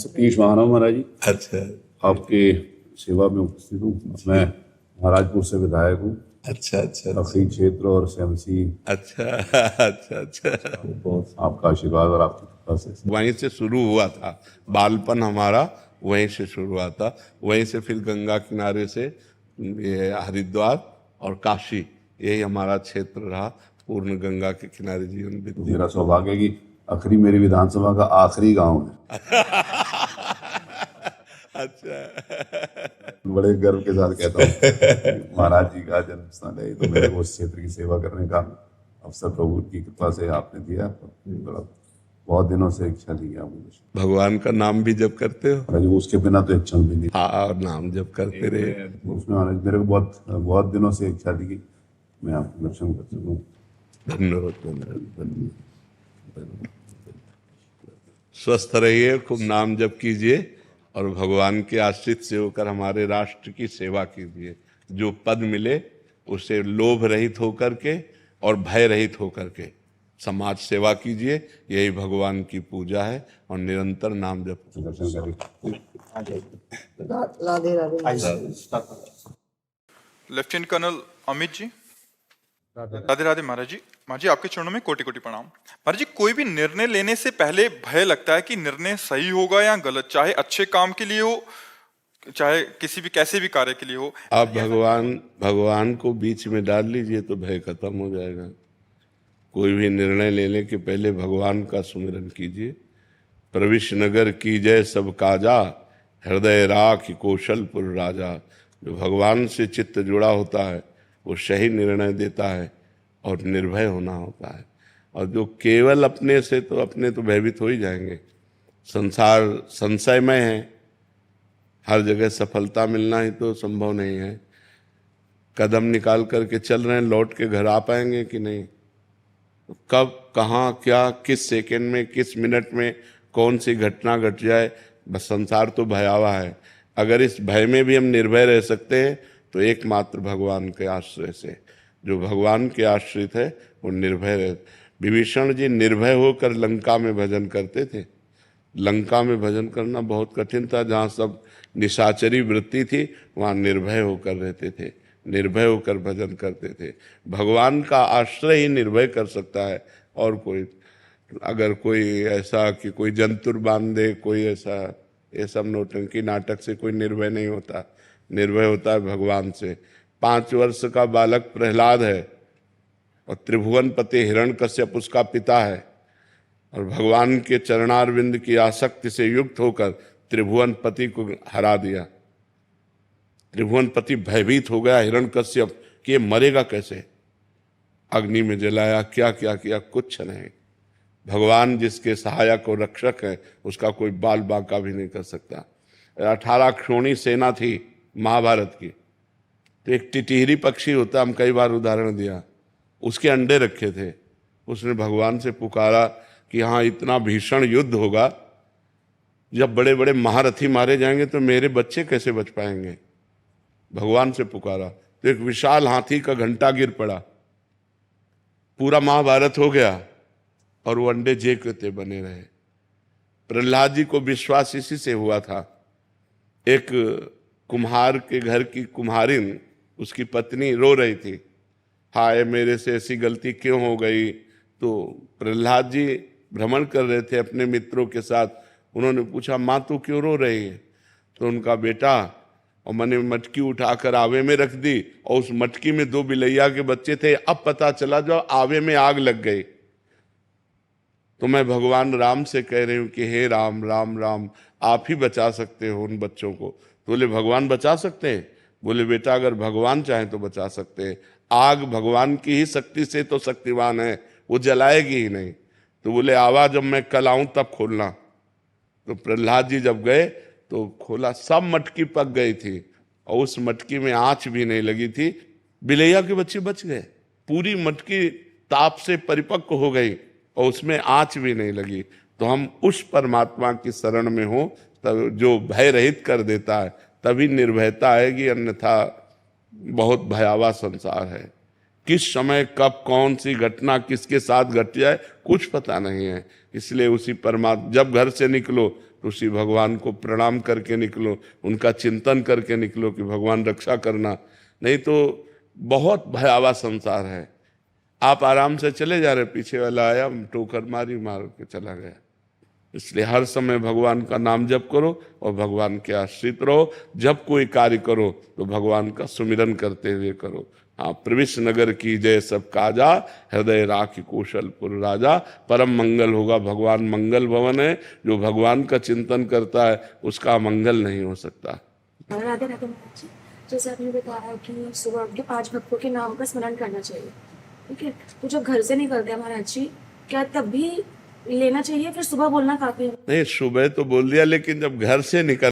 सतीश मानव महाराज जी। अच्छा आपके सेवा में उपस्थित हूँ। मैं महाराजपुर से विधायक हूँ। अच्छा अच्छा लखी क्षेत्र और सेमसी। अच्छा अच्छा अच्छा। बहुत आपका आशीर्वाद और आपकी कृपा से वहीं से शुरू हुआ था, बालपन हमारा वहीं से शुरू हुआ था। वहीं से फिर गंगा किनारे से ये हरिद्वार और काशी, यही हमारा क्षेत्र रहा। पूर्ण गंगा के किनारे जीवन बीत। मेरा सौभाग्य है कि आखिरी मेरी विधानसभा का आखिरी गांव है। अच्छा, बड़े गर्व के साथ कहता हूँ महाराज जी का जन्म स्थान है, तो मेरे को उस क्षेत्र की सेवा करने का अवसर प्रभु की कृपा से आपने दिया। बड़ा बहुत दिनों से इच्छा थी मुझे। भगवान का नाम भी जप करते हो? महाराज उसके बिना तो एक क्षण भी नहीं। हाँ, और नाम जप करते रहे। उसमें महाराज मेरे को बहुत बहुत दिनों से इच्छा थी कि मैं आपको दर्शन कर सकूँ। धन्यवाद धन्यवाद धन्यवाद। स्वस्थ रहिए, खूब नाम जप कीजिए और भगवान के आश्रित से होकर हमारे राष्ट्र की सेवा कीजिए। जो पद मिले उसे लोभ रहित होकर के और भय रहित होकर के समाज सेवा कीजिए। यही भगवान की पूजा है और निरंतर नाम जप। दर्शन करें। राधे राधे। Lieutenant colonel Amit ji. राधे राधे महाराज जी। महाराज जी, आपके चरणों में कोटि कोटि प्रणाम। महाराज जी, कोई भी निर्णय लेने से पहले भय लगता है कि निर्णय सही होगा या गलत, चाहे अच्छे काम के लिए हो, चाहे किसी भी कैसे भी कार्य के लिए हो। आप भगवान को बीच में डाल लीजिए तो भय खत्म हो जाएगा। कोई भी निर्णय लेने के पहले भगवान का सुमिरन कीजिए। प्रविश नगर की जय सब काजा, हृदय राख कौशलपुर राजा। जो भगवान से चित्त जुड़ा होता है वो सही निर्णय देता है और निर्भय होना होता है। और जो केवल अपने से, तो अपने तो भयभीत हो ही जाएंगे। संसार संशयमय है, हर जगह सफलता मिलना ही तो संभव नहीं है। कदम निकाल करके चल रहे हैं, लौट के घर आ पाएंगे कि नहीं? कब, कहाँ, क्या, किस सेकंड में, किस मिनट में कौन सी घटना घट जाए, बस संसार तो भयावह है। अगर इस भय में भी हम निर्भय रह सकते हैं तो एकमात्र भगवान के आश्रय से। जो भगवान के आश्रित है वो निर्भय रहे। विभीषण जी निर्भय होकर लंका में भजन करते थे। लंका में भजन करना बहुत कठिन था। जहाँ सब निशाचरी वृत्ति थी वहाँ निर्भय होकर रहते थे, निर्भय होकर भजन करते थे। भगवान का आश्रय ही निर्भय कर सकता है। और कोई, अगर कोई ऐसा कि कोई जंतुर बांध दे, कोई ऐसा, ये सब नौटंकी नाटक से कोई निर्भय नहीं होता। निर्भय होता है भगवान से। 5 वर्ष का बालक प्रहलाद है और त्रिभुवनपति हिरण्यकश्यप उसका पिता है, और भगवान के चरणारविंद की आसक्ति से युक्त होकर त्रिभुवनपति को हरा दिया। त्रिभुवनपति भयभीत हो गया हिरण्यकश्यप कि ये मरेगा कैसे। अग्नि में जलाया, क्या क्या किया, कुछ नहीं। भगवान जिसके सहायक और रक्षक है उसका कोई बाल बांका भी नहीं कर सकता। 18 क्षोणी सेना थी महाभारत की, तो एक टिटहरी पक्षी होता, हम कई बार उदाहरण दिया, उसके अंडे रखे थे। उसने भगवान से पुकारा कि हाँ, इतना भीषण युद्ध होगा, जब बड़े बड़े महारथी मारे जाएंगे तो मेरे बच्चे कैसे बच पाएंगे। भगवान से पुकारा तो एक विशाल हाथी का घंटा गिर पड़ा, पूरा महाभारत हो गया और वो अंडे जे के त्यों बने रहे। प्रहलाद जी को विश्वास इसी से हुआ था। एक कुम्हार के घर की कुम्हारिन, उसकी पत्नी रो रही थी, हाय मेरे से ऐसी गलती क्यों हो गई। तो प्रहलाद जी भ्रमण कर रहे थे अपने मित्रों के साथ। उन्होंने पूछा, माँ तू क्यों रो रही है? तो उनका बेटा, और मैंने मटकी उठाकर आवे में रख दी और उस मटकी में 2 बिलैया के बच्चे थे। अब पता चला जो आवे में आग लग गई। तो मैं भगवान राम से कह रही हूँ कि हे राम राम राम, आप ही बचा सकते हो उन बच्चों को। तो बोले भगवान बचा सकते हैं? बोले बेटा, अगर भगवान चाहे तो बचा सकते हैं। आग भगवान की ही शक्ति से तो शक्तिवान है, वो जलाएगी ही नहीं। तो बोले आवा, जब मैं कल आऊं तब खोलना। तो प्रहलाद जी जब गए तो खोला, सब मटकी पक गई थी और उस मटकी में आंच भी नहीं लगी थी। बिलैया के बच्चे बच गए। पूरी मटकी ताप से परिपक्व हो गई और उसमें आंच भी नहीं लगी। तो हम उस परमात्मा की शरण में हो, तब जो भय रहित कर देता है, तभी निर्भयता आएगी, अन्यथा बहुत भयावह संसार है। किस समय कब कौन सी घटना किसके साथ घट जाए कुछ पता नहीं है। इसलिए उसी परमात्मा, जब घर से निकलो तो उसी भगवान को प्रणाम करके निकलो, उनका चिंतन करके निकलो कि भगवान रक्षा करना। नहीं तो बहुत भयावह संसार है। आप आराम से चले जा रहे, पीछे वाला आया, ठोकर मारी, मार के चला गया। इसलिए हर समय भगवान का नाम जप करो और भगवान के आश्रित रहो। जब कोई कार्य करो तो भगवान का सुमिरन करते हुए करो। हाँ, प्रविश नगर की जय सब काजा, हृदय राखी कौशलपुर राजा। परम मंगल होगा, भगवान मंगल भवन है। जो भगवान का चिंतन करता है उसका मंगल नहीं हो सकता। राधे राधे महाराज जी, जैसे आपने बताया कि सुबह उठ के 5 भक्तों के नाम का स्मरण करना चाहिए, ठीक है। तो जब घर से निकलते हैं महाराज जी, क्या तब भी लेना चाहिए, फिर सुबह बोलना काफी है? नहीं, सुबह तो बोल दिया, लेकिन जब घर से निकल